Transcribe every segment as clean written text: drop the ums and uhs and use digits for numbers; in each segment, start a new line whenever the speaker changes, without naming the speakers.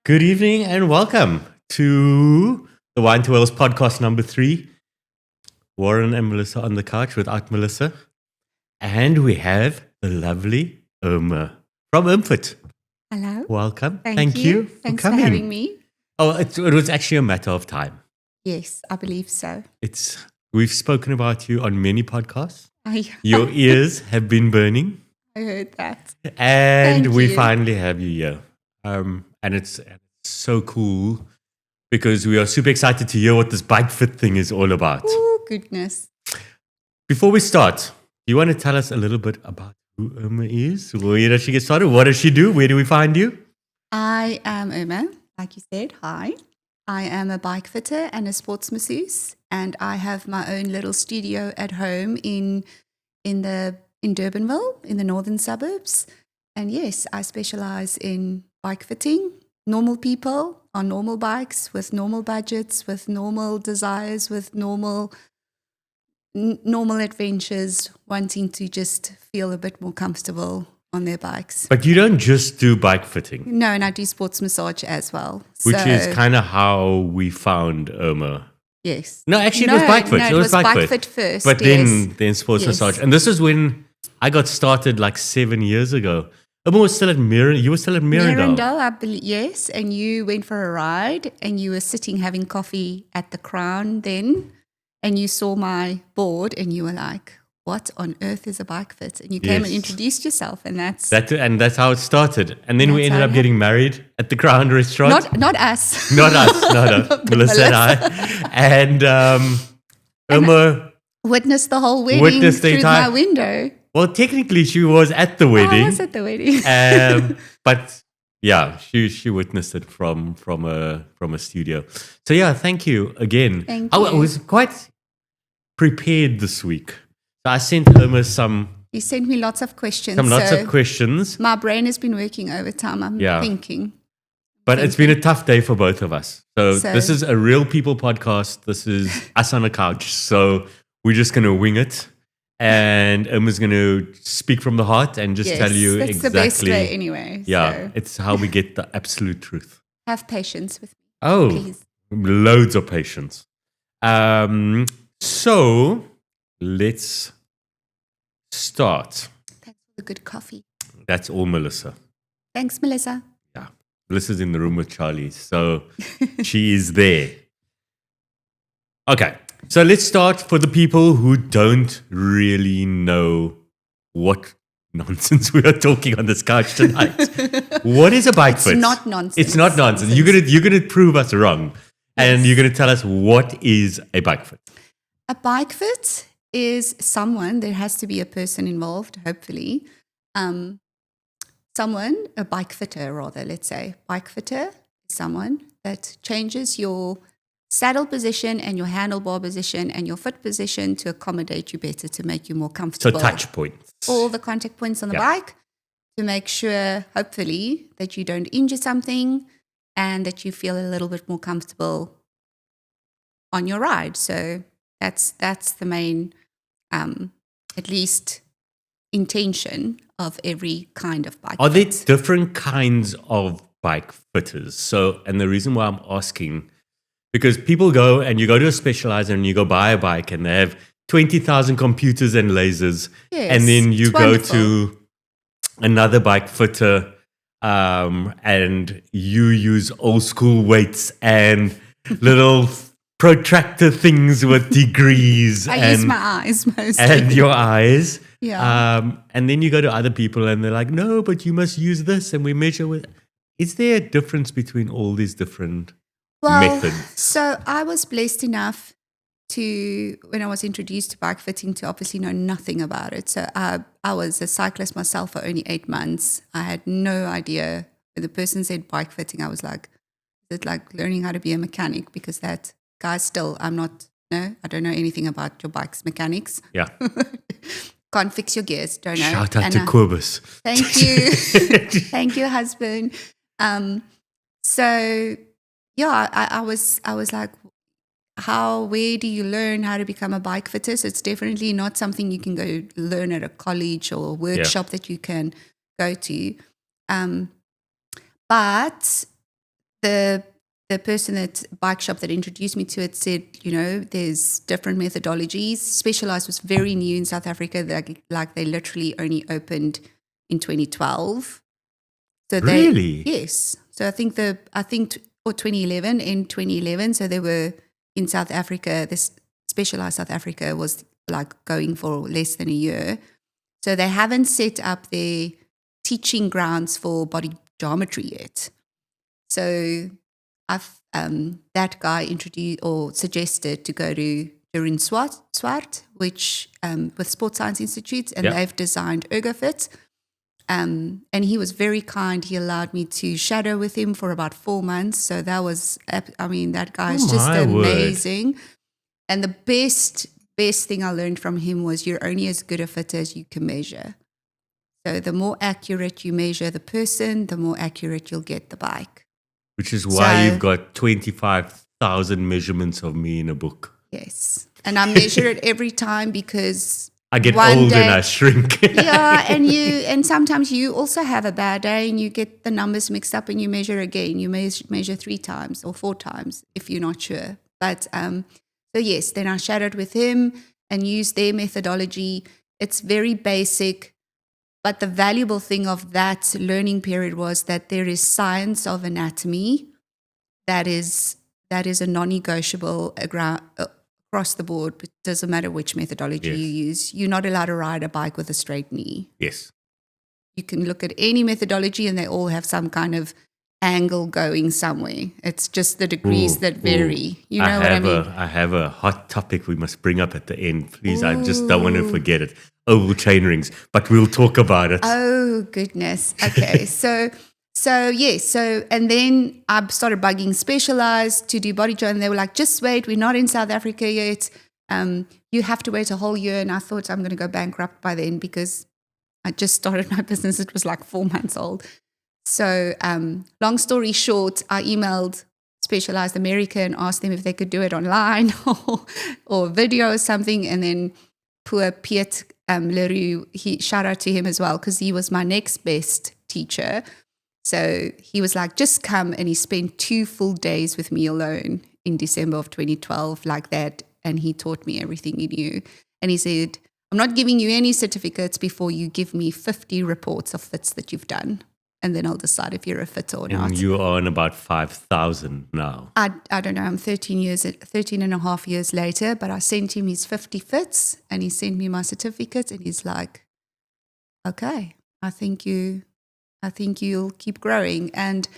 Good evening and welcome to the Wine to Wales podcast number 3. Warren and Melissa on the couch without Melissa. And we have the lovely Irma from Irmfit.
Hello.
Welcome.
Thank you. Thanks for having me.
Oh, it was actually a matter of time.
Yes, I believe so.
We've spoken about you on many podcasts.
I
Your ears have been burning.
heard that.
And
Thank
we
you.
finally have you here. And it's so cool because we are super excited to hear what this bike fit thing is all about.
Oh, goodness.
Before we start, do you want to tell us a little bit about who Irma is? Where does she get started? What does she do? Where do we find you?
I am Irma, like you said. Hi. I am a bike fitter and a sports masseuse, and I have my own little studio at home in Durbanville, in the northern suburbs. And yes, I specialize in bike fitting, normal people on normal bikes with normal budgets, with normal desires, with normal adventures, wanting to just feel a bit more comfortable on their bikes.
But you don't just do bike fitting,
No, and I do sports massage as well.
which is kind of how we found Irma.
Yes.
No, actually, it was bike fit.
No, it was bike fit first.
But
yes.
then sports
Yes.
massage. And this is when I got started like 7 years ago. Irma was still at You were still at Mirandale.
Mirandale, I believe, yes. And you went for a ride and you were sitting having coffee at the Crown then. And you saw my board and you were like, what on earth is a bike fit? And you came and
Yes.
introduced yourself, and that's
And that's how it started. And then we
That's
ended
how
up
it
getting married at the Crown Restaurant.
not us.
Not us,
But
Melissa and I. And Irma,
Witnessed the whole wedding
Witnessed the
through
entire-
my window.
well, technically she was at the
I
wedding.
was at the wedding.
But yeah, she witnessed it from a studio. So yeah, thank you again.
Thank
I
you.
was quite prepared this week. So I sent Irma some
You sent me lots of questions.
lots
so
of questions.
my brain has been working overtime. I'm
Yeah.
thinking.
But it's been a tough day for both of us. So
So-
this is a real people podcast. This is us on a couch. So we're just going to wing it. And Irma's going to speak from the heart and just
Yes,
tell you
that's
exactly.
the best way anyway.
Yeah,
So
it's how we get the absolute truth.
have patience with me,
Oh,
please.
loads of patience. So let's start.
Thanks for the good coffee.
That's all Melissa.
Thanks, Melissa.
Yeah. Melissa's in the room with Charlie. So she is there. Okay. So let's start for the people who don't really know what nonsense we are talking on this couch tonight. What is a bike fit?
It's not nonsense.
It's not nonsense. You're gonna prove us wrong. And you're gonna tell us what is a bike fit.
A bike fit is someone, there has to be a person involved, hopefully. A bike fitter rather, let's say. Bike fitter is someone that changes your saddle position and your handlebar position and your foot position to accommodate you better, to make you more
So
comfortable.
touch points.
All the contact points on the
Yeah.
bike to make sure, hopefully, that you don't injure something and that you feel a little bit more comfortable on your ride. So that's the main, at least, intention of every kind of bike.
Are there
fit.
different kinds of bike fitters? So, and the reason why I'm asking, because people go and you go to a specializer and you go buy a bike and they have 20,000 computers and lasers.
Yes,
And then you
it's
go
wonderful.
to another bike fitter and you use old school weights and little protractor things with degrees.
I use my eyes mostly.
and your eyes.
Yeah.
And then you go to other people and they're like, no, but you must use this. And we measure with. Is there a difference between all these different methods?
So I was blessed enough to, when I was introduced to bike fitting, to obviously know nothing about it. So I was a cyclist myself for only 8 months. I had no idea. When the person said bike fitting, I was like, is it like learning how to be a mechanic? Because that, guys, I don't know anything about your bike's mechanics.
Yeah.
Can't fix your gears, don't know.
Shout out
And
to Quibus.
Thank you. Thank you, husband. So yeah, I was like, where do you learn how to become a bike fitter? So it's definitely not something you can go learn at a college or a workshop that you can go to. But the person at bike shop that introduced me to it said, there's different methodologies. Specialized was very new in South Africa. Like they literally only opened in 2012. So
Really?
Yes. So I think or 2011, in 2011. So they were in South Africa. This Specialized South Africa was like going for less than a year. So they haven't set up their teaching grounds for body geometry yet. So that guy introduced or suggested to go to Durin Swart, which with Sports Science Institute, and they've designed Irmfit. And he was very kind. He allowed me to shadow with him for about 4 months. So that was, that guy is just amazing. Word. And the best thing I learned from him was you're only as good a fitter as you can measure. So the more accurate you measure the person, the more accurate you'll get the bike.
Which is why you've got 25,000 measurements of me in a book.
Yes. And I measure it every time because
I get old and I shrink.
Yeah, and sometimes you also have a bad day and you get the numbers mixed up and you measure again. You measure 3 times or 4 times if you're not sure. But so yes, then I shadowed with him and used their methodology. It's very basic, but the valuable thing of that learning period was that there is science of anatomy that is a non-negotiable across the board. It doesn't matter which methodology you use. You're not allowed to ride a bike with a straight knee.
Yes.
You can look at any methodology and they all have some kind of angle going somewhere. It's just the degrees that vary. You know what I mean?
I have a hot topic we must bring up at the end. Please, I just don't want to forget it. Oval chain rings, but we'll talk about it.
Oh, goodness. Okay. So and then I started bugging Specialized to do body joint. And they were like, just wait, we're not in South Africa yet. You have to wait a whole year. And I thought I'm going to go bankrupt by then because I just started my business. It was like 4 months old. So long story short, I emailed Specialized America and asked them if they could do it online or video or something. And then poor Piet Leroux, shout out to him as well because he was my next best teacher. So he was like, just come. And he spent 2 full days with me alone in December of 2012 like that. And he taught me everything he knew. And he said, I'm not giving you any certificates before you give me 50 reports of fits that you've done. And then I'll decide if you're a fitter or not.
And you are on about 5,000 now.
I don't know. I'm 13 and a half years later, but I sent him his 50 fits and he sent me my certificate and he's like, okay, I think you'll keep growing. And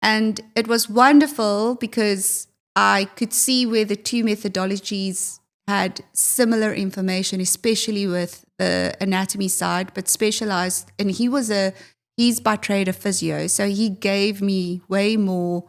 it was wonderful because I could see where the 2 methodologies had similar information, especially with the anatomy side, but Specialized. And he's by trade a physio, so he gave me way more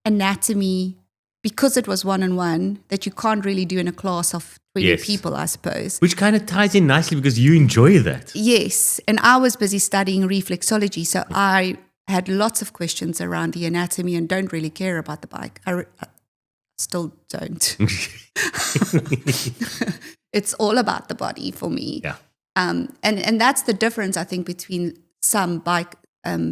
anatomy because it was one-on-one that you can't really do in a class of 20 people, I suppose.
Which kind of ties in nicely because you enjoy that.
Yes, and I was busy studying reflexology, so I had lots of questions around the anatomy and don't really care about the bike. I still don't. It's all about the body for me.
Yeah.
And that's the difference, I think, between some bike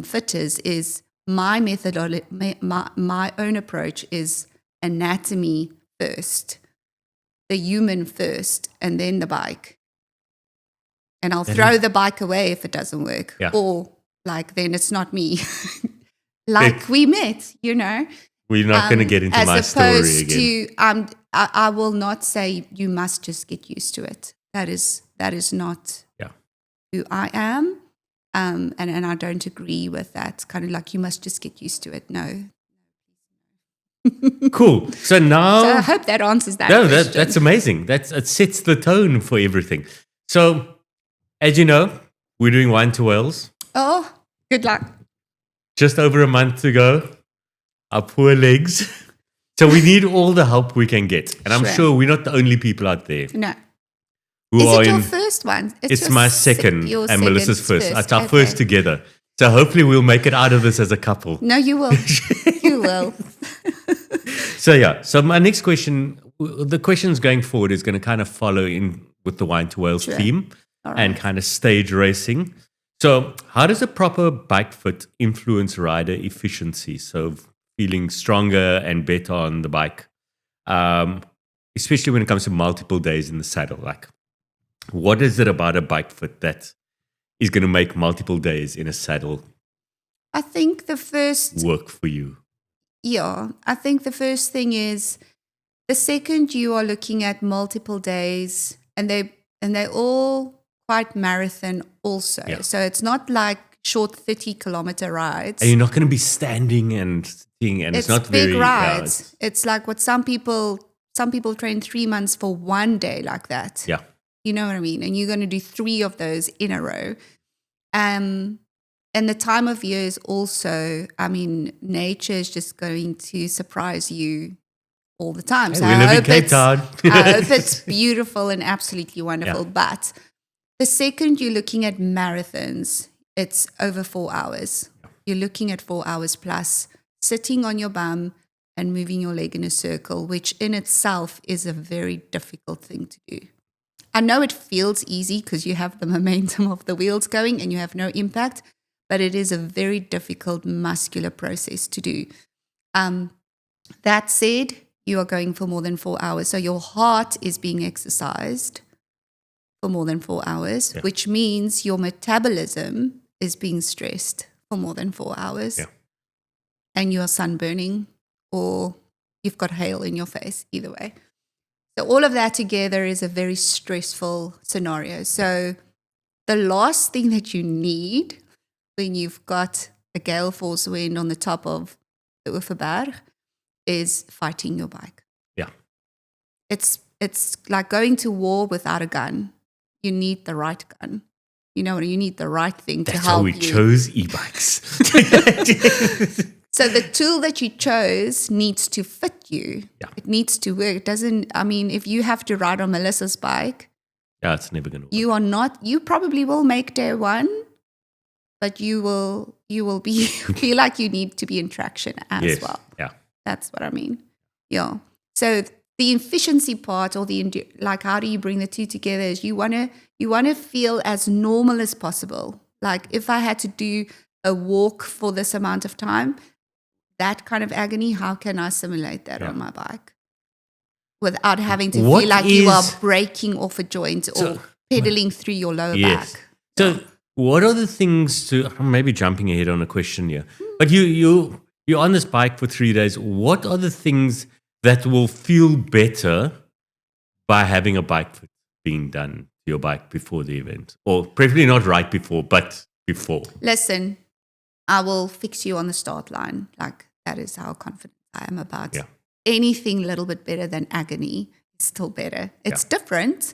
fitters is my methodology, my own approach is anatomy first, the human first, and then the bike. And I'll throw the bike away if it doesn't work.
Yeah.
Or then it's not me. We met,
We're not going to get into my story again.
As opposed to, I will not say you must just get used to it. That is not who I am. And I don't agree with that. Kind of like you must just get used to it. No.
Cool. So now,
I hope that answers that. No,
that's amazing. It sets the tone for everything. So, as you know, we're doing Wine to Wales.
Oh, good luck.
Just over a month to go. Our poor legs. So we need all the help we can get, and I'm sure we're not the only people out there.
No. Is it your first one?
It's my second and Melissa's first. It's our first together. So hopefully we'll make it out of this as a couple.
No, you will. You will.
So my next question, the questions going forward is going to kind of follow in with the Wine to Wales theme and kind of stage racing. So how does a proper bike fit influence rider efficiency? So feeling stronger and better on the bike, especially when it comes to multiple days in the saddle. Like, what is it about a bike fit that is going to make multiple days in a saddle
I think the first,
work for you?
I think the first thing is the second you are looking at multiple days, and they're all quite marathon also.
Yeah.
So it's not like short 30-kilometer rides.
And you're not going to be standing and sitting, and it's not
big
very
rides. It's like what some people train 3 months for one day like that.
Yeah.
You know what I mean? And you're going to do 3 of those in a row. And the time of year is also, I mean, nature is just going to surprise you all the time.
Hey, we live in Cape Town.
I hope it's beautiful and absolutely wonderful.
Yeah.
But the second you're looking at marathons, it's over 4 hours. You're looking at 4 hours plus, sitting on your bum and moving your leg in a circle, which in itself is a very difficult thing to do. I know it feels easy because you have the momentum of the wheels going and you have no impact, but it is a very difficult muscular process to do. That said, you are going for more than 4 hours. So your heart is being exercised for more than 4 hours, which means your metabolism is being stressed for more than 4 hours.
Yeah.
And you are sunburning or you've got hail in your face, either way. So all of that together is a very stressful scenario. So the last thing that you need when you've got a gale force wind on the top of the Oeverberg is fighting your bike.
Yeah.
It's like going to war without a gun. You need the right gun. You know, you need the right thing to help you.
That's how we chose e-bikes.
So the tool that you chose needs to fit you.
Yeah.
It needs to work. It doesn't, I mean, if you have to ride on Melissa's bike,
it's never going to work.
You probably will make day one, but you will feel like you need to be in traction as well.
Yeah.
That's what I mean. Yeah. So the efficiency part, or like how do you bring the two together, is you want to feel as normal as possible. Like if I had to do a walk for this amount of time, that kind of agony, how can I simulate that on my bike without having to feel like you are breaking off a joint or pedaling through your lower back?
So what are the things I'm maybe jumping ahead on a question here, but you're on this bike for 3 days. What are the things that will feel better by having a bike fit being done to your bike before the event? Or preferably not right before, but before.
Listen, I will fix you on the start line. Like, that is how confident I am about anything a little bit better than agony is still better. It's different,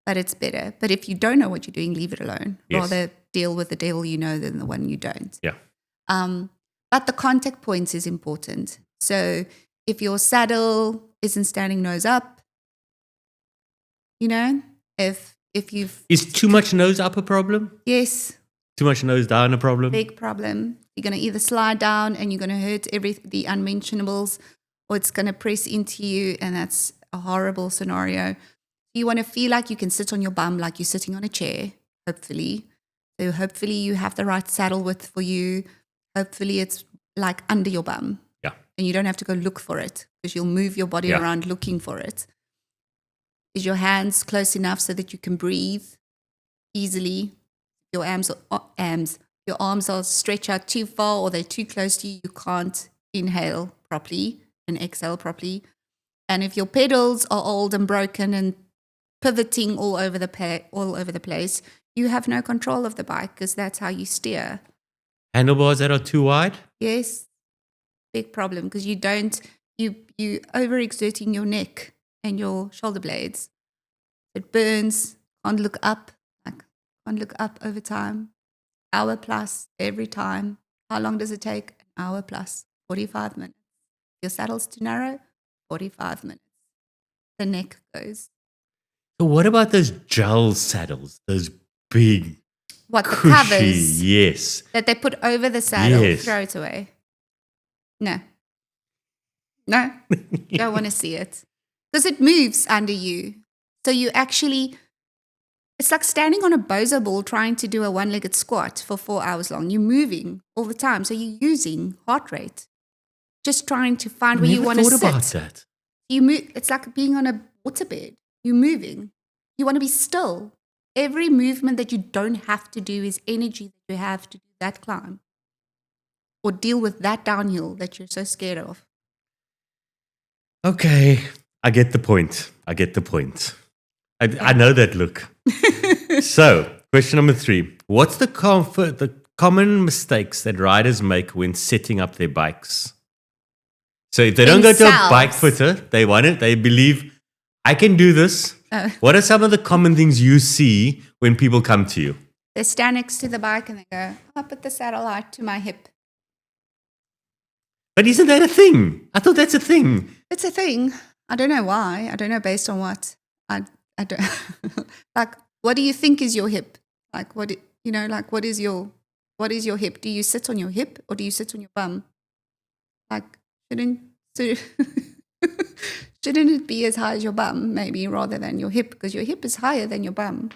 but it's better. But if you don't know what you're doing, leave it alone. Rather deal with the devil you know than the one you don't.
Yeah.
But the contact points is important. So if your saddle isn't standing nose up, you know, if you've...
Is too much nose up a problem?
Yes.
Too much nose down a problem?
Big problem. You're going to either slide down and you're going to hurt the unmentionables, or it's going to press into you, and that's a horrible scenario. You want to feel like you can sit on your bum like you're sitting on a chair, hopefully. So hopefully you have the right saddle width for you. Hopefully it's like under your bum.
Yeah.
And you don't have to go look for it because you'll move your body around looking for it. Is your hands close enough so that you can breathe easily? Your arms are stretched out too far, or they're too close to you. You can't inhale properly and exhale properly. And if your pedals are old and broken and pivoting all over the place, you have no control of the bike because that's how you steer.
Handlebars that are too wide?
Yes, big problem because you overexerting your neck and your shoulder blades. It burns. Can't look up. Can't look up over time. Hour plus every time. How long does it take? An hour plus. 45 minutes. Your saddle's too narrow. 45 minutes. The neck goes.
So what about those gel saddles? Those big,
the
cushy,
covers?
Yes.
That they put over the saddle.
Yes.
Throw it away. No. Don't want to see it. Because it moves under you. So you actually... It's like standing on a bozo ball trying to do a one-legged squat for 4 hours long. You're moving all the time. So you're using heart rate. just trying to find where you want to sit.
Thought about that.
You move. It's like being on a waterbed. You're moving. You want to be still. Every movement that you don't have to do is energy that you have to do that climb or deal with that downhill that you're so scared of.
Okay, I get the point. I know that look. So, question number 3. What's the common mistakes that riders make when setting up their bikes? So if they don't go to a bike fitter, they believe, I can do this. What are some of the common things you see when people come to you?
They stand next to the bike and they go, I'll put the satellite to my hip.
But isn't that a thing? I thought that's a thing.
It's a thing. I don't know why. I don't know based on what. I don't like. What do you think is your hip? Like what is your hip? Do you sit on your hip or do you sit on your bum? Like shouldn't it be as high as your bum maybe rather than your hip, because your hip is higher than your bum?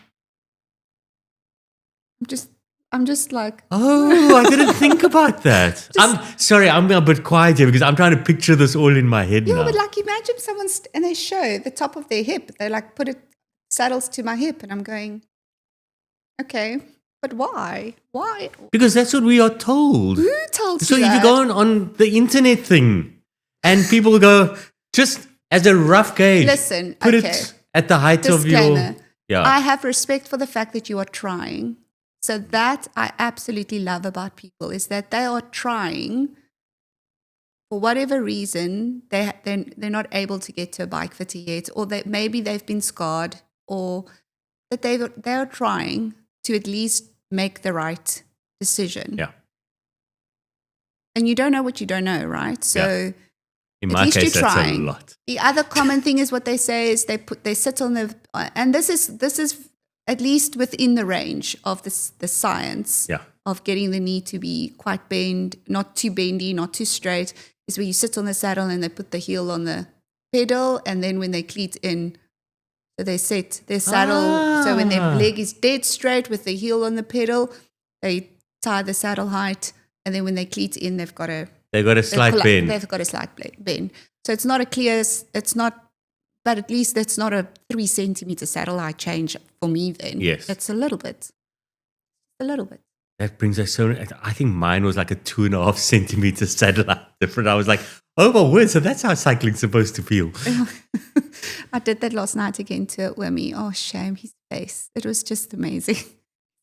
I'm just like,
oh, I didn't think about that. I'm sorry, I'm a bit quiet here because I'm trying to picture this all in my head now.
Yeah, but like imagine someone and they show the top of their hip. They like put it saddles to my hip, and I'm going, okay, but why? Why?
Because that's what we are told.
Who told you
So
that?
if you go on the internet thing, and people go, just as a rough gauge,
listen,
put
okay.
it at the height
Disclaimer.
of your. Yeah.
I have respect for the fact that you are trying. So that I absolutely love about people is that they are trying. For whatever reason, they're not able to get to a bike fitter yet, or maybe they've been scarred, or that they are trying to at least make the right decision.
Yeah.
And you don't know what you don't know, right? So
in my case, that's a lot.
The other common thing is what they say is they sit on the and this is at least within the range of the science of getting the knee to be quite bent, not too bendy, not too straight, is where you sit on the saddle and they put the heel on the pedal, and then when they cleat in, so they set their saddle, so when their leg is dead straight with the heel on the pedal, they tie the saddle height, and then when they cleat in, they've got a slight bend. They've got a slight bend. So it's not a clear, but at least that's not a 3 centimeter saddle height change for me then.
Yes.
It's a little bit.
That brings us so, I think mine was like a 2.5 centimeter saddle height different. I was like, oh my word, so that's how cycling's supposed to feel.
I did that last night again to Irma. Oh, shame his face. It was just amazing.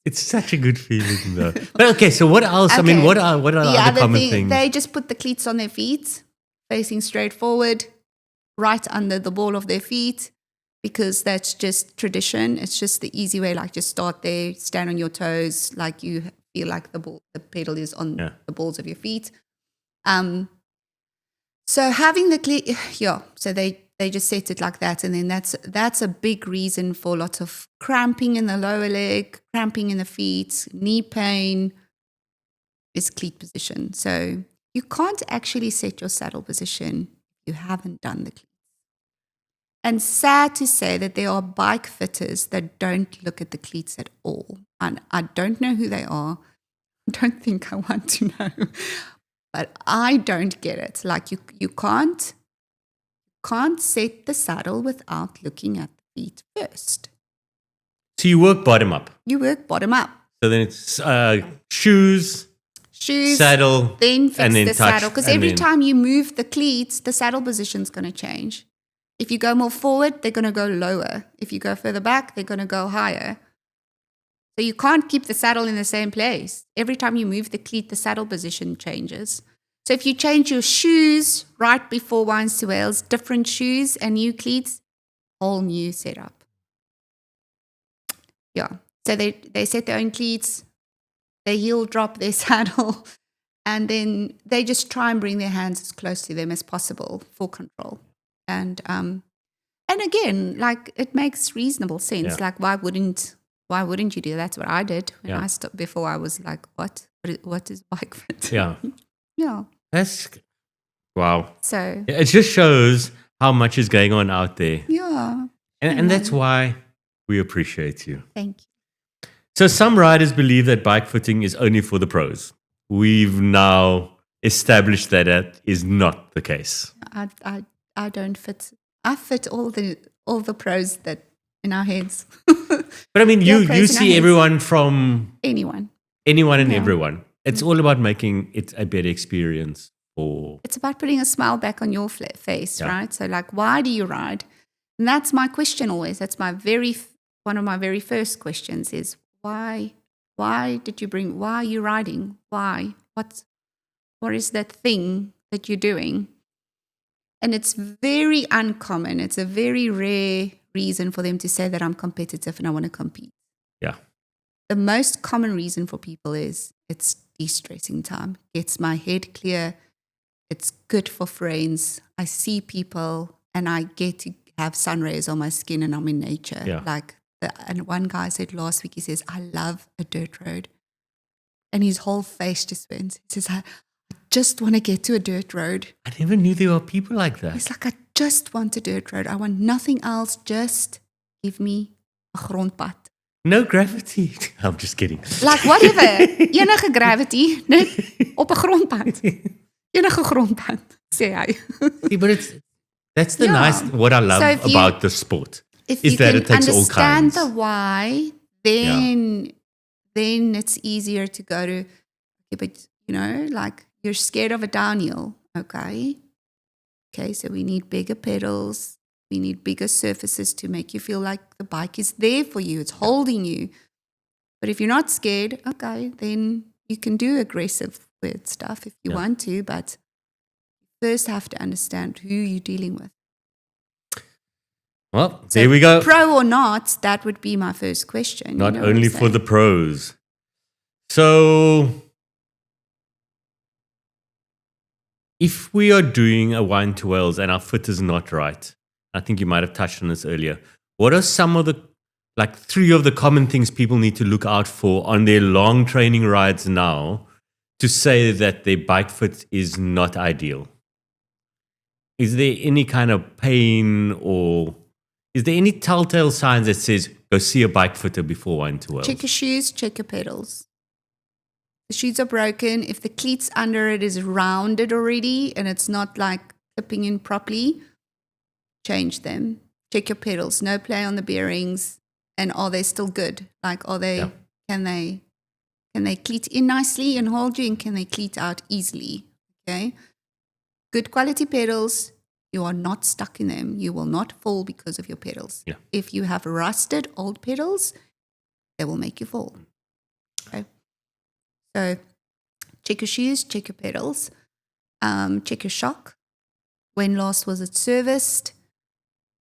It's such a good feeling though. But okay, so what else? Okay. I mean, what are the other common things?
They just put the cleats on their feet, facing straight forward, right under the ball of their feet, because that's just tradition. It's just the easy way, like just start there, stand on your toes, like you feel like the pedal is on the balls of your feet. So having the cleat, so they just set it like that, and then that's a big reason for lots of cramping in the lower leg, cramping in the feet, knee pain, is cleat position. So you can't actually set your saddle position if you haven't done the cleats. And sad to say that there are bike fitters that don't look at the cleats at all. And I don't know who they are. I don't think I want to know. But I don't get it. Like you can't set the saddle without looking at the feet first.
So you work bottom up.
So
then it's shoes, saddle,
then fix the saddle. Because every time you move the cleats, the saddle position's going to change. If you go more forward, they're going to go lower. If you go further back, they're going to go higher. So you can't keep the saddle in the same place. Every time you move the cleat, the saddle position changes. So if you change your shoes right before Wines to Wales, different shoes and new cleats, whole new setup. Yeah. So they set their own cleats, they heel drop their saddle, and then they just try and bring their hands as close to them as possible for control. And again, like it makes reasonable sense. Yeah. Like why wouldn't you do that? That's what I did when I stopped. Before I was like, what is bike fit?
Yeah.
Yeah.
That's wow.
So
it just shows how much is going on out there.
Yeah.
And that's why we appreciate you.
Thank you.
So some riders believe that bike fitting is only for the pros. We've now established that that is not the case.
I don't fit. I fit all the pros that in our heads.
But I mean,
Your
you
pros in our
see
heads.
everyone from
Anyone.
and
Yeah.
everyone. It's all about making it a better experience for.
It's about putting a smile back on your face,
Yeah.
right? So, like, why do you ride? And that's my question always. That's my one of my very first questions is why? Why did you bring? Why are you riding? Why? What is that thing that you're doing? And it's very uncommon. It's a very rare reason for them to say that I'm competitive and I want to compete.
Yeah.
The most common reason for people is it's de-stressing time. Gets my head clear. It's good for friends. I see people and I get to have sun rays on my skin and I'm in nature.
Yeah.
And one guy said last week, he says, I love a dirt road. And his whole face just went. He says, I just want to get to a dirt road.
I never knew there were people like that.
He's like, I just want a dirt road. I want nothing else. Just give me a grondpad.
No gravity. I'm just kidding.
Like whatever. Enige gravity. Net op 'n grondpad. Enige grondpad, sê hy.
See, but that's the
Yeah.
nice, what I love
So if
about the sport.
If
Is
you
that
can
it takes all
understand
kinds.
the why, then it's easier to go to, okay, but like you're scared of a downhill. Okay, so we need bigger pedals. We need bigger surfaces to make you feel like the bike is there for you. It's holding you. But if you're not scared, okay, then you can do aggressive weird stuff if you want to. But you first have to understand who you're dealing with.
Well, there we go.
Pro or not, that would be my first question.
Not
you know what
only
I'm
for
saying?
the pros. So, if we are doing a 1 to Wales and our fit is not right, I think you might have touched on this earlier. What are some of the, like 3 of the common things people need to look out for on their long training rides now to say that their bike fit is not ideal? Is there any kind of pain or is there any telltale signs that says go see a bike fitter before 1 to Wales?
Check your shoes, check your pedals. The shoes are broken. If the cleats under it is rounded already and it's not like clipping in properly, change them. Check your pedals. No play on the bearings. And are they still good? Like, are they? Can they cleat in nicely and hold you? And can they cleat out easily? Okay. Good quality pedals. You are not stuck in them. You will not fall because of your pedals.
Yeah.
If you have rusted old pedals, they will make you fall. Okay. So check your shoes, check your pedals, check your shock. When last was it serviced?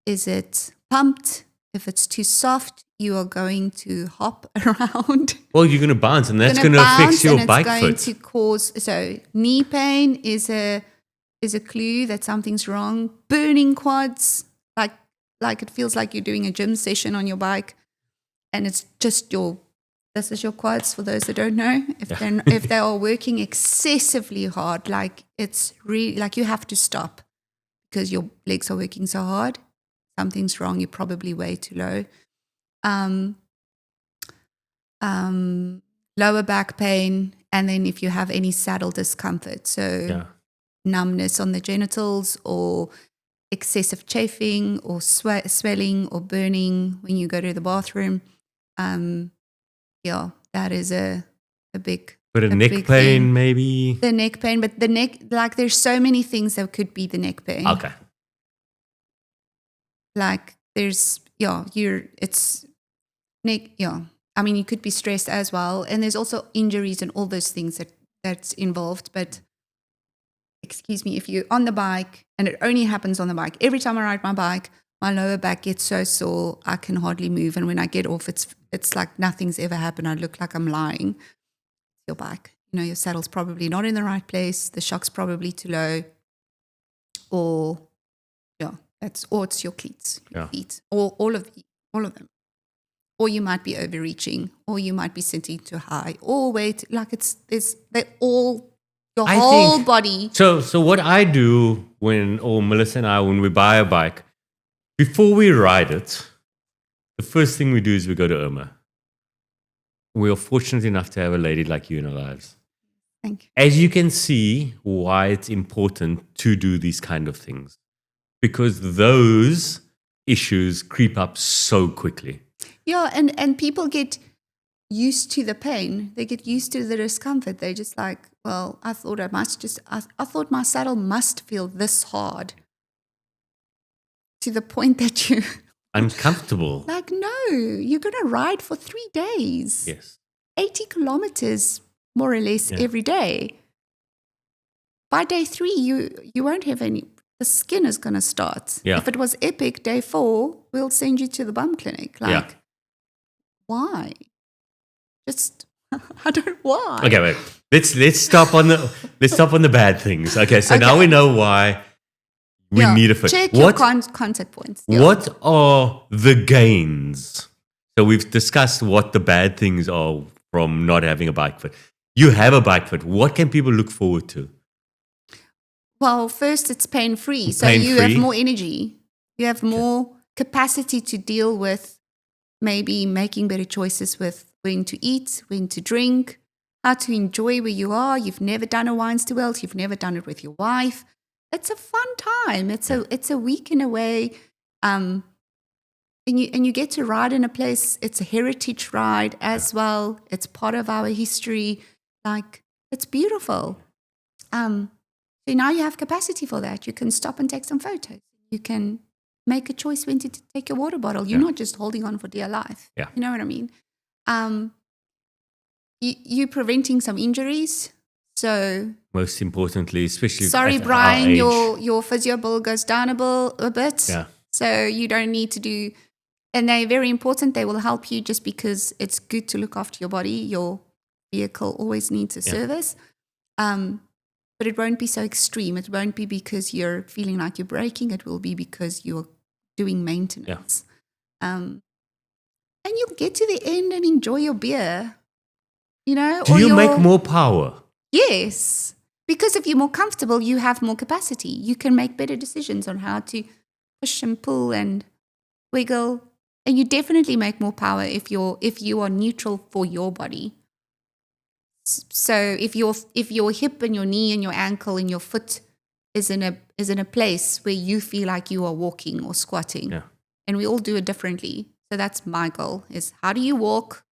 Is it pumped? If it's too soft, you are going to hop around.
Well, you're going to bounce and that's going to affect your bike
and it's going
fit.
to cause, so knee pain is a clue that something's wrong. Burning quads, like it feels like you're doing a gym session on your bike and it's just this is your quads for those that don't know. If they are working excessively hard, like it's really like you have to stop because your legs are working so hard. Something's wrong. You're probably way too low. Lower back pain, and then if you have any saddle discomfort, so numbness on the genitals or excessive chafing or swelling or burning when you go to the bathroom. That is a big.
But a neck
big
pain,
thing.
maybe.
The neck pain, but the neck, like there's so many things that could be the neck pain.
Okay.
Like there's, it's neck, I mean, you could be stressed as well. And there's also injuries and all those things that's involved. But excuse me, if you're on the bike and it only happens on the bike, every time I ride my bike, my lower back gets so sore, I can hardly move. And when I get off, it's like nothing's ever happened. I look like I'm lying. Your bike, your saddle's probably not in the right place. The shock's probably too low. Or, it's your cleats, feet, or all of them. Or you might be overreaching, or you might be sitting too high, or weight, like they're all, your whole body.
So what I do Melissa and I, when we buy a bike, before we ride it, the first thing we do is we go to Irma. We are fortunate enough to have a lady like you in our lives.
Thank you.
As you can see, why it's important to do these kind of things, because those issues creep up so quickly.
Yeah, and people get used to the pain. They get used to the discomfort. They're just like, well, I thought I thought my saddle must feel this hard, to the point that you
Uncomfortable.
like, no, you're going to ride for 3 days.
Yes.
80 kilometers more or less
Yeah.
every day. By day 3, you won't have any. The skin is going to start.
Yeah.
If it was epic, day 4, we'll send you to the bum clinic. Like,
Yeah.
why? Just, I don't, why?
Okay, wait. Let's stop on the bad things. Okay, so now
Okay.
we know why we
Yeah,
need a foot.
check your contact points. Yeah.
What are the gains? So we've discussed what the bad things are from not having a bike foot. You have a bike foot. What can people look forward to?
Well, first, it's pain-free. So you have more energy. You have more capacity to deal with maybe making better choices with when to eat, when to drink, how to enjoy where you are. You've never done a wines to Wells. You've never done it with your wife. It's a fun time. It's a weekend away. And you get to ride in a place. It's a heritage ride as well. It's part of our history. Like, it's beautiful. So now you have capacity for that. You can stop and take some photos. You can make a choice when to take your water bottle. You're not just holding on for dear life.
Yeah.
You know what I mean? You're preventing some injuries. So
Most importantly, especially
sorry,
at
Brian,
our age.
your physio bill goes down a bit.
Yeah.
So you don't need to do, and they're very important. They will help you just because it's good to look after your body. Your vehicle always needs a service. But it won't be so extreme. It won't be because you're feeling like you're braking. It will be because you're doing maintenance. And you'll get to the end and enjoy your beer. You know?
Do you make more power?
Yes. Because if you're more comfortable, you have more capacity. You can make better decisions on how to push and pull and wiggle. And you definitely make more power if you are neutral for your body. So if your hip and your knee and your ankle and your foot is in a place where you feel like you are walking or squatting, and we all do it differently. So that's my goal: is how do you walk?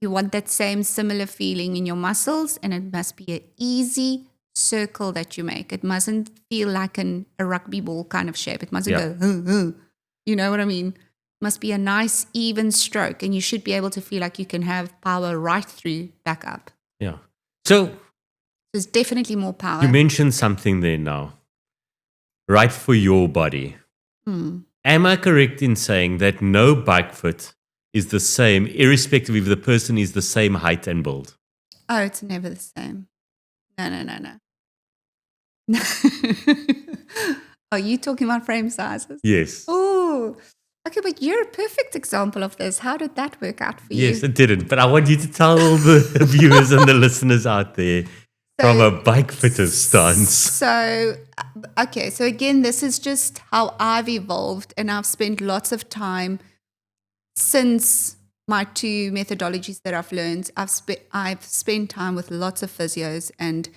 You want that same similar feeling in your muscles, and it must be an easy circle that you make. It mustn't feel like a rugby ball kind of shape. It mustn't go. You know what I mean? It must be a nice even stroke, and you should be able to feel like you can have power right through back up.
Yeah. So
there's definitely more power.
You mentioned something there now. Right for your body. Am I correct in saying that no bike foot is the same, irrespective if the person is the same height and build?
Oh, it's never the same. No. Are you talking about frame sizes?
Yes.
Oh, okay, but you're a perfect example of this. How did that work out for you?
Yes, it didn't. But I want you to tell the viewers and the listeners out there from a bike fitter's stance.
So, okay, so again, this is just how I've evolved, and I've spent lots of time since my 2 methodologies that I've learned. I've spent time with lots of physios and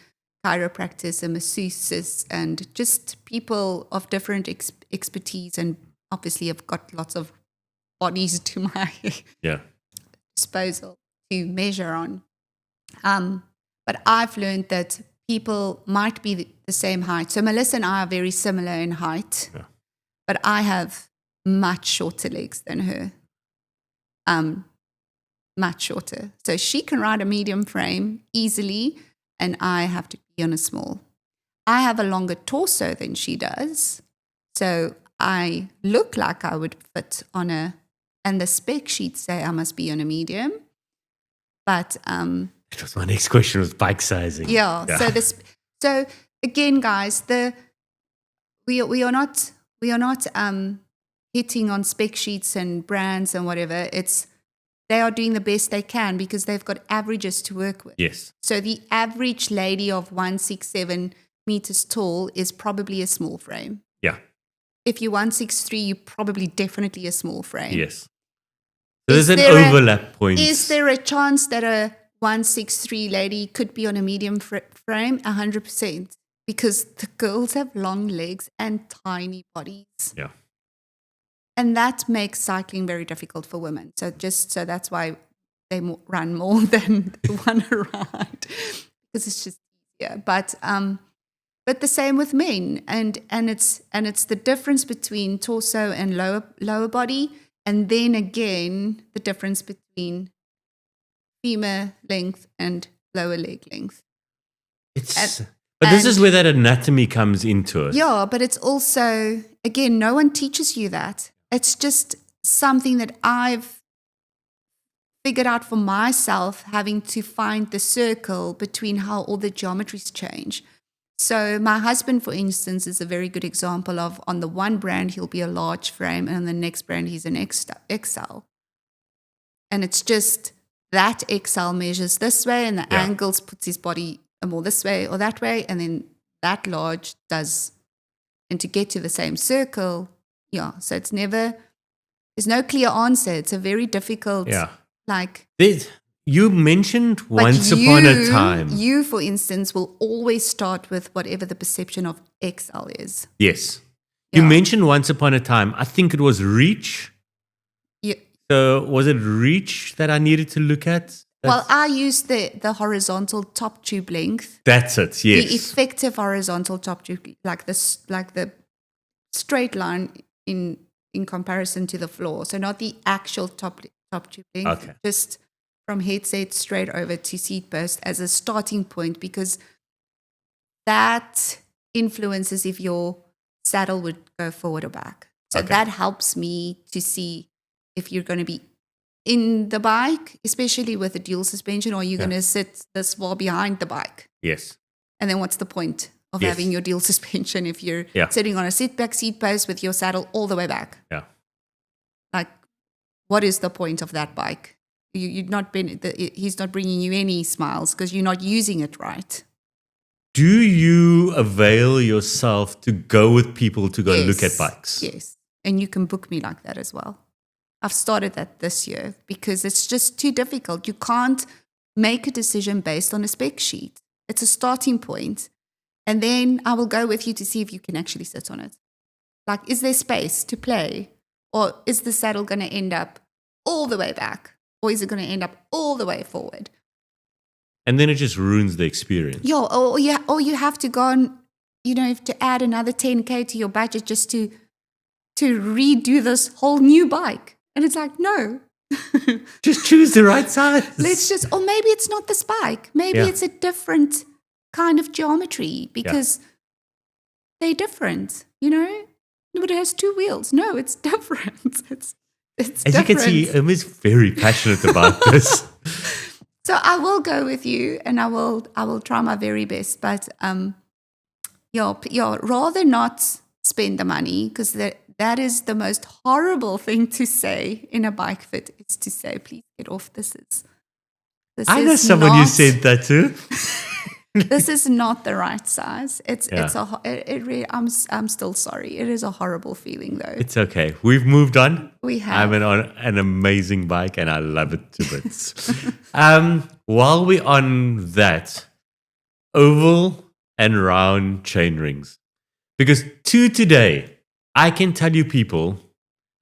chiropractors and masseuses and just people of different expertise, and obviously I've got lots of bodies to my disposal to measure on. But I've learned that people might be the same height. So Melissa and I are very similar in height, but I have much shorter legs than her. Much shorter. So she can ride a medium frame easily, and I have to be on a small. I have a longer torso than she does. So I look like I would fit on and the spec sheets say I must be on a medium. But
it was my next question, was bike sizing.
Yeah. So again, guys, we are not hitting on spec sheets and brands and whatever. They are doing the best they can because they've got averages to work with.
Yes.
So the average lady of 167 meters tall is probably a small frame.
Yeah.
If you're 163, you're probably definitely a small frame.
Yes. So there's an overlap point.
Is there a chance that a 163 lady could be on a medium frame 100%, because the girls have long legs and tiny bodies.
Yeah.
And that makes cycling very difficult for women. So that's why they run more than one ride, because it's just easier. But the same with men, and it's the difference between torso and lower body, and then again the difference between femur length and lower leg length.
But this is where that anatomy comes into it.
Yeah, but it's also, again, no one teaches you that. It's just something that I've figured out for myself, having to find the circle between how all the geometries change. So my husband, for instance, is a very good example of, on the one brand, he'll be a large frame, and on the next brand, he's an XL. And it's just that XL measures this way, and the angles puts his body more this way or that way, and then that large does, and to get to the same circle, so it's never, there's no clear answer. It's a very difficult,
you mentioned once upon a time.
You, for instance, will always start with whatever the perception of XL is.
Yes. You mentioned once upon a time, I think it was reach.
Yeah.
So was it reach that I needed to look at?
Well, I used the horizontal top tube length.
That's it, yes.
The effective horizontal top tube, like the straight line in comparison to the floor. So not the actual top tube length, just from headset straight over to seat post as a starting point, because that influences if your saddle would go forward or back. So that helps me to see if you're going to be in the bike, especially with a dual suspension, or you're going to sit this far behind the bike.
Yes.
And then what's the point of having your dual suspension if you're sitting on a sit-back seat post with your saddle all the way back?
Yeah.
Like, what is the point of that bike? He's not bringing you any smiles because you're not using it right.
Do you avail yourself to go with people to go look at bikes?
Yes. And you can book me like that as well. I've started that this year because it's just too difficult. You can't make a decision based on a spec sheet. It's a starting point. And then I will go with you to see if you can actually sit on it. Like, is there space to play? Or is the saddle going to end up all the way back? Or is it going to end up all the way forward?
And then it just ruins the experience.
Yeah, or you have to go on, to add another 10K to your budget just to redo this whole new bike. And it's like, no.
Just choose the right size.
Or maybe it's not this bike. Maybe it's a different kind of geometry because they're different, But it has two wheels. No, it's different. It's
As
different.
you can see, Irma's very passionate about this.
So I will go with you, and I will try my very best. But rather not spend the money, because that is the most horrible thing to say in a bike fit, is to say, please get off.
I know someone you said that to.
This is not the right size. I'm still sorry. It is a horrible feeling, though.
It's okay. We've moved on.
We have.
I'm on an amazing bike, and I love it to bits. While we're on that, oval and round chain rings, because today, I can tell you people,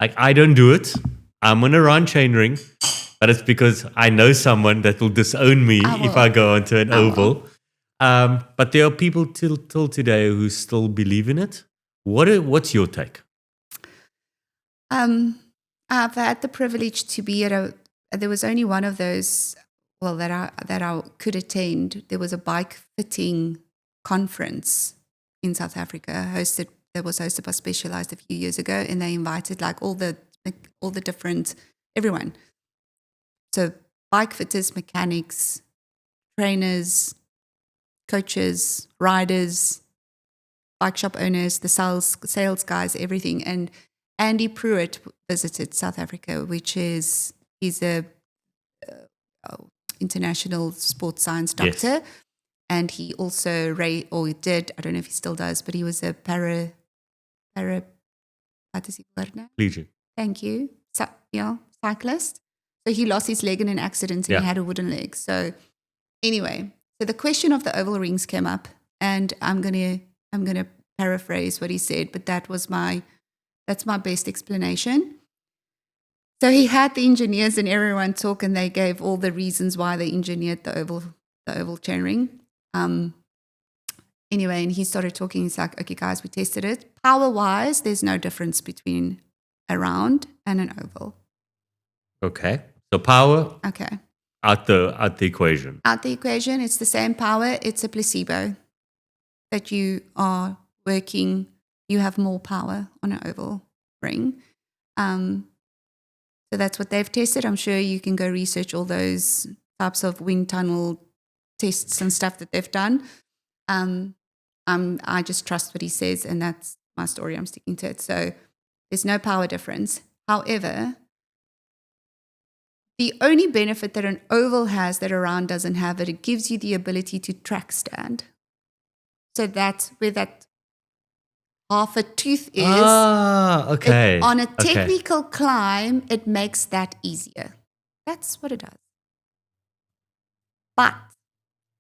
like, I don't do it. I'm on a round chain ring, but it's because I know someone that will disown me if I go onto an oval. But there are people till today who still believe in it. What's your take?
I've had the privilege to be there was only one of those, that I could attend. There was a bike fitting conference in South Africa that was hosted by Specialized a few years ago, and they invited like all the different, everyone. So bike fitters, mechanics, trainers, coaches, riders, bike shop owners, the sales guys, everything. And Andy Pruitt visited South Africa, he's a international sports science doctor. Yes. And he also did, I don't know if he still does, but he was a what does he call it now?
Legion.
Thank you. Cyclist. So he lost his leg in an accident and
Yeah.
he had a wooden leg. So anyway, so the question of the oval rings came up, and I'm gonna paraphrase what he said, but that's my best explanation. So he had the engineers and everyone talk, and they gave all the reasons why they engineered the oval chain ring. Anyway, and he started talking. He's like, "Okay, guys, we tested it. Power-wise, there's no difference between a round and an oval."
Okay. So power
Okay.
out the equation.
Out the equation, it's the same power. It's a placebo that you are working. You have more power on an oval ring. So that's what they've tested. I'm sure you can go research all those types of wind tunnel tests and stuff that they've done. I just trust what he says, and that's my story. I'm sticking to it. So there's no power difference. However, the only benefit that an oval has that a round doesn't have, it gives you the ability to track stand. So that's where that half a tooth is.
Okay.
On a technical climb, it makes that easier. That's what it does. But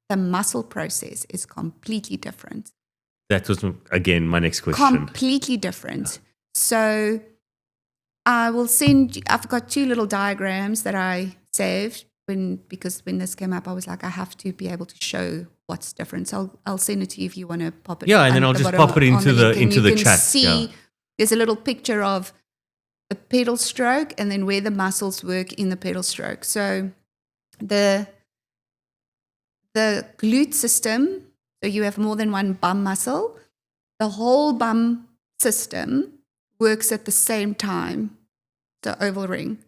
the muscle process is completely different.
That was, again, my next question.
Completely different. So I will send you, I've got 2 little diagrams that I saved because when this came up, I was like, I have to be able to show what's different. So I'll send it to you if you want to pop it.
Yeah, and then I'll just pop it into the chat.
See, there's a little picture of the pedal stroke and then where the muscles work in the pedal stroke. So the glute system, so you have more than one bum muscle. The whole bum system works at the same time, the oval ring.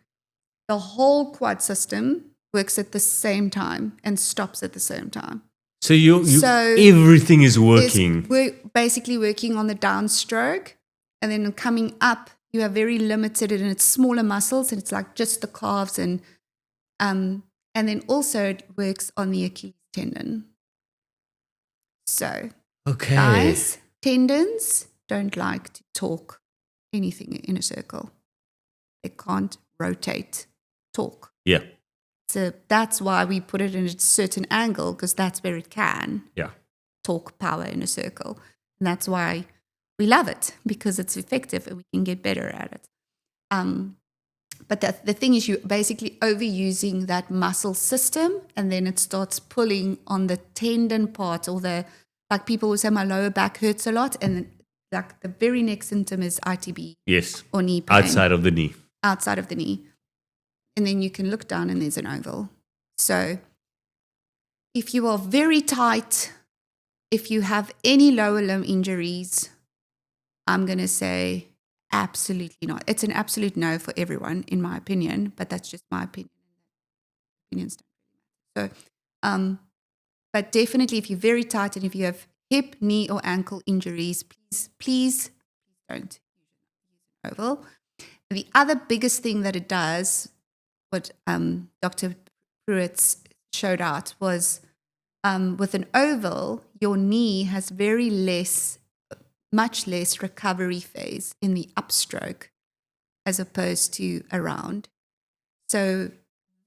The whole quad system works at the same time and stops at the same time.
So everything is working.
We're basically working on the downstroke, and then coming up, you are very limited, and it's smaller muscles, and it's like just the calves, and then also it works on the Achilles tendon. So, guys, tendons don't like to talk anything in a circle. They can't rotate, talk.
Yeah.
So that's why we put it in a certain angle, because that's where it can talk power in a circle. And that's why we love it, because it's effective and we can get better at it. But the thing is, you're basically overusing that muscle system, and then it starts pulling on the tendon part, or like people who say my lower back hurts a lot, and like the very next symptom is ITB.
Yes.
Or knee pain.
Outside of the knee.
Outside of the knee. And then you can look down and there's an oval. So if you are very tight, if you have any lower limb injuries, I'm going to say absolutely not. It's an absolute no for everyone, in my opinion, but that's just my opinion. Opinions don't really matter. So, but definitely if you're very tight and if you have hip, knee, or ankle injuries, please don't use an oval. The other biggest thing that it does, what Dr. Pruitt showed out, was with an oval, your knee has much less recovery phase in the upstroke as opposed to a round. So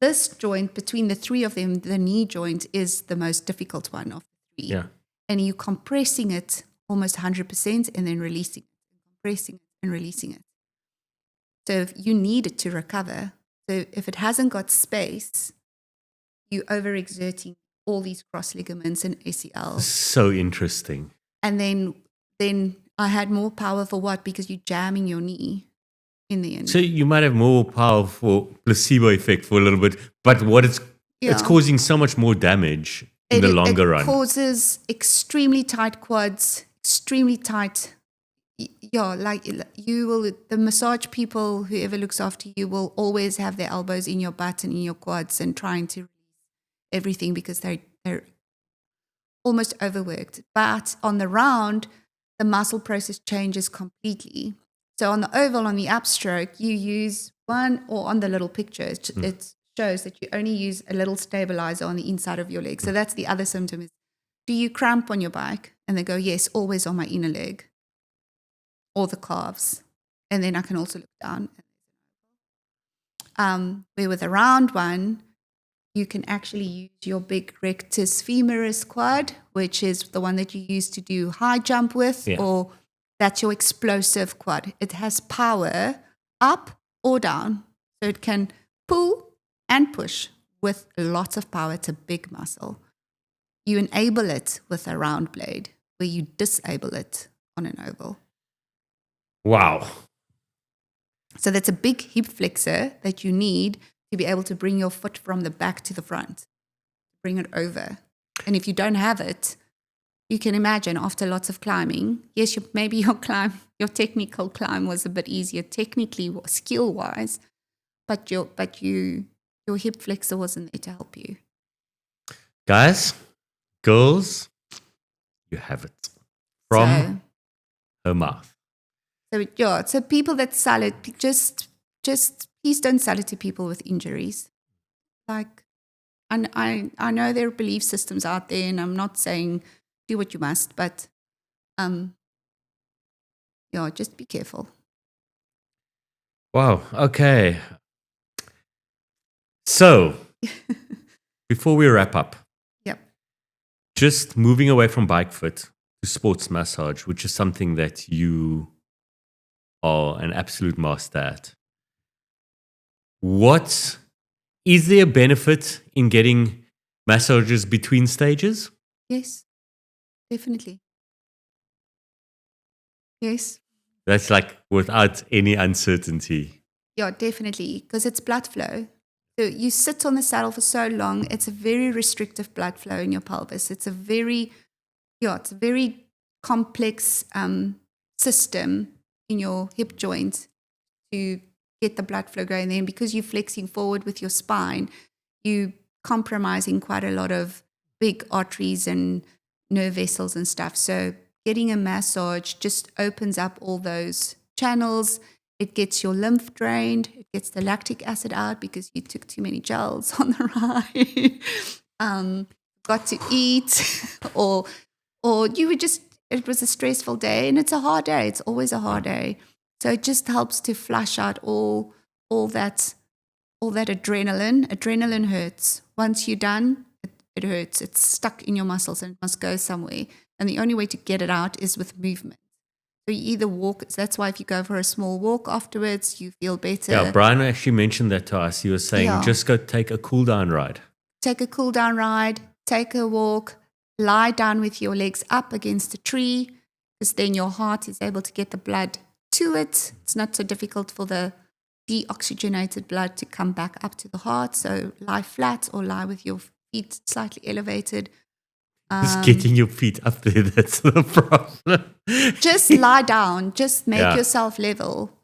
this joint, between the 3 of them, the knee joint is the most difficult one of the 3.
Yeah.
And you're compressing it almost 100% and then releasing it, compressing it and releasing it. So you need it to recover. So if it hasn't got space, you're overexerting all these cross ligaments and ACL.
So interesting.
And then I had more power for what? Because you're jamming your knee in the end.
So you might have more power for placebo effect for a little bit, but it's causing so much more damage in the longer run.
It causes extremely tight quads, extremely tight. Yeah, like you will, the massage people, whoever looks after you, will always have their elbows in your butt and in your quads and trying to release everything because they're almost overworked. But on the round, the muscle process changes completely. So on the oval, on the upstroke, you use one, or on the little picture, it shows that you only use a little stabilizer on the inside of your leg. So that's the other symptom is, do you cramp on your bike? And they go, yes, always on my inner leg or the calves. And then I can also look down. Where with a round one, you can actually use your big rectus femoris quad, which is the one that you use to do high jump with, or that's your explosive quad. It has power up or down. So it can pull and push with lots of power. It's a big muscle. You enable it with a round blade, where you disable it on an oval.
Wow.
So that's a big hip flexor that you need to be able to bring your foot from the back to the front, bring it over. And if you don't have it, you can imagine after lots of climbing, yes, maybe your technical climb was a bit easier technically, skill-wise, but your hip flexor wasn't there to help you.
Guys, girls, you have it from her mouth.
So people that sell it, just please don't sell it to people with injuries. Like, and I know there are belief systems out there, and I'm not saying do what you must, but just be careful.
Wow. Okay. So, before we wrap up, just moving away from bike fit to sports massage, which is something that you are an absolute master at. What is there a benefit in getting massages between stages?
Yes, definitely. Yes.
That's like without any uncertainty.
Yeah, definitely, because it's blood flow. So you sit on the saddle for so long, it's a very restrictive blood flow in your pelvis. It's a very complex system in your hip joint to get the blood flow going there. And because you're flexing forward with your spine, you're compromising quite a lot of big arteries and nerve vessels and stuff. So getting a massage just opens up all those channels. It gets your lymph drained. It gets the lactic acid out because you took too many gels on the ride. Got to eat, or you were it was a stressful day, and it's a hard day. It's always a hard day. So it just helps to flush out all that adrenaline. Adrenaline hurts. Once you're done, it hurts. It's stuck in your muscles and it must go somewhere. And the only way to get it out is with movement. So you either walk. That's why if you go for a small walk afterwards, you feel better.
Yeah, Brian actually mentioned that to us. He was saying, just go take a cool down ride.
Take a cool down ride, take a walk, lie down with your legs up against a tree, because then your heart is able to get the blood to it. It's not so difficult for the deoxygenated blood to come back up to the heart. So lie flat or lie with your feet slightly elevated.
Just getting your feet up there, that's the problem.
Just lie down. Just make yourself level.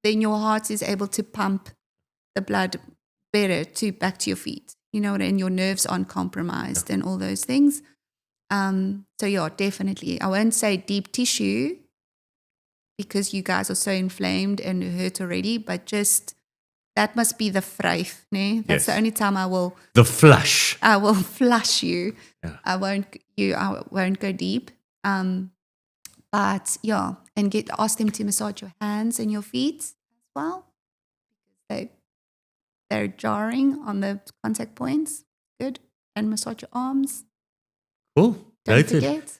Then your heart is able to pump the blood better back to your feet. You know, and your nerves aren't compromised and all those things. So definitely. I won't say deep tissue because you guys are so inflamed and hurt already, but just that must be the vryf, né? That's the only time I will...
The flush.
I will flush you.
Yeah.
I won't go deep. But and ask them to massage your hands and your feet as well. They're jarring on the contact points. Good. And massage your arms.
Cool.
Don't forget.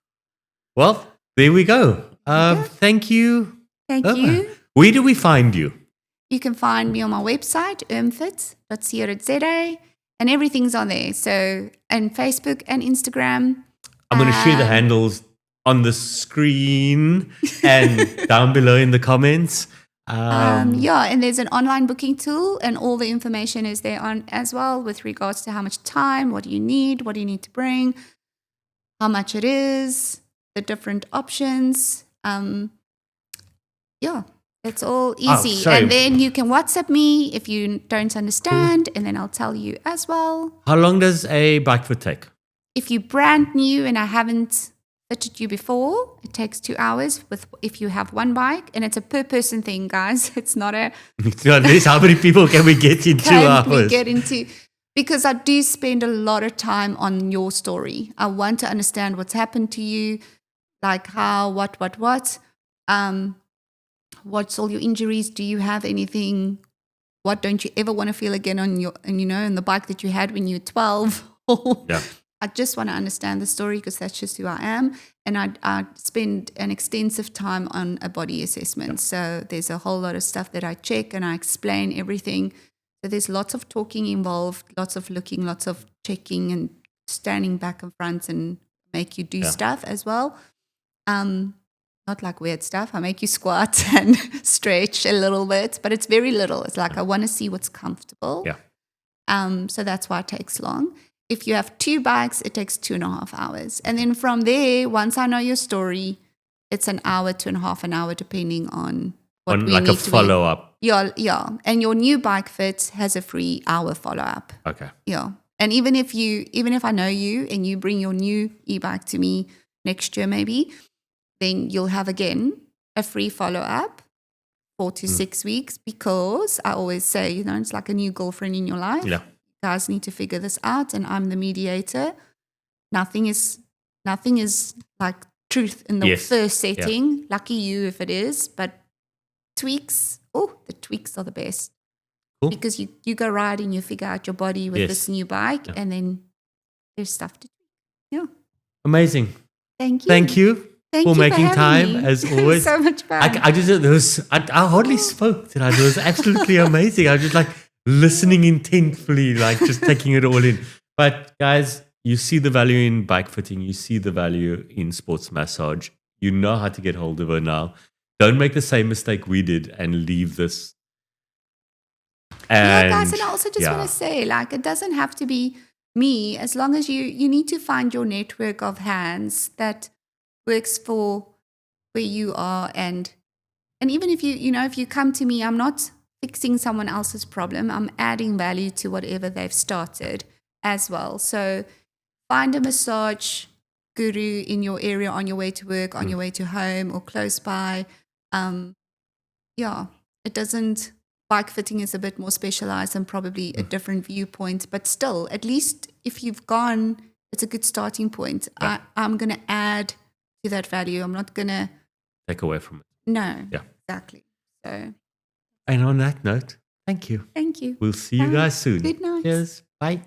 Well, there we go. Thank you.
Thank you.
Where do we find you?
You can find me on my website, irmfit.co.za, and everything's on there. So, and Facebook and Instagram.
I'm going to share the handles on the screen and down below in the comments.
And there's an online booking tool, and all the information is there on as well with regards to how much time, what do you need to bring, how much it is, the different options. It's all easy. And then you can WhatsApp me if you don't understand, and then I'll tell you as well.
How long does a bike fit take?
If you're brand new and I haven't fitted you before, it takes 2 hours if you have one bike, and it's a per person thing, guys. It's not a...
How many people can we get in 2 hours?
Because I do spend a lot of time on your story. I want to understand what's happened to you, like how, what. What's all your injuries? Do you have anything? what don't you ever want to feel again on the bike that you had when you were 12?
Yeah.
I just want to understand the story because that's just who I am. And I spend an extensive time on a body assessment. So there's a whole lot of stuff that I check and I explain everything. So there's lots of talking involved, lots of looking, lots of checking and standing back and front and make you do stuff as well. Not like weird stuff. I make you squat and stretch a little bit, but it's very little. It's like I want to see what's comfortable.
Yeah.
So that's why it takes long. If you have 2 bikes, it takes 2.5 hours. And then from there, once I know your story, it's an hour, 2.5 an hour, depending on what we
like
need
a follow-up.
Yeah. And your new bike fit has a free hour follow-up.
Okay.
Yeah. And even if I know you and you bring your new e-bike to me next year maybe, then you'll have again a free follow-up 4 to 6 weeks, because I always say, it's like a new girlfriend in your life.
Yeah.
You guys need to figure this out, and I'm the mediator. Nothing is like truth in the first setting. Yeah. Lucky you if it is, but tweaks, the tweaks are the best. Cool. Because you go ride and you figure out your body with this new bike, and then there's stuff to tweak. Yeah.
Amazing.
Thank you.
Thank you.
Thank
for
you
making
for
time
me.
as always.
So much fun.
I hardly spoke tonight. It was absolutely amazing. I was just like listening intentfully, like just taking it all in. But guys, you see the value in bike fitting. You see the value in sports massage. You know how to get hold of her now. Don't make the same mistake we did and leave this.
And guys, and I also just want to say, like, it doesn't have to be me. As long as you need to find your network of hands that works for where you are, and even if if you come to me, I'm not fixing someone else's problem. I'm adding value to whatever they've started as well. So find a massage guru in your area on your way to work, on your way to home, or close by. It doesn't. Bike fitting is a bit more specialized and probably a different viewpoint, but still, at least if you've gone, it's a good starting point. Yeah. I'm going to add to that value. I'm not going to
take away from it.
No. Yeah. Exactly. So.
And on that note, thank you.
Thank you.
We'll see you guys soon.
Good night.
Cheers. Bye.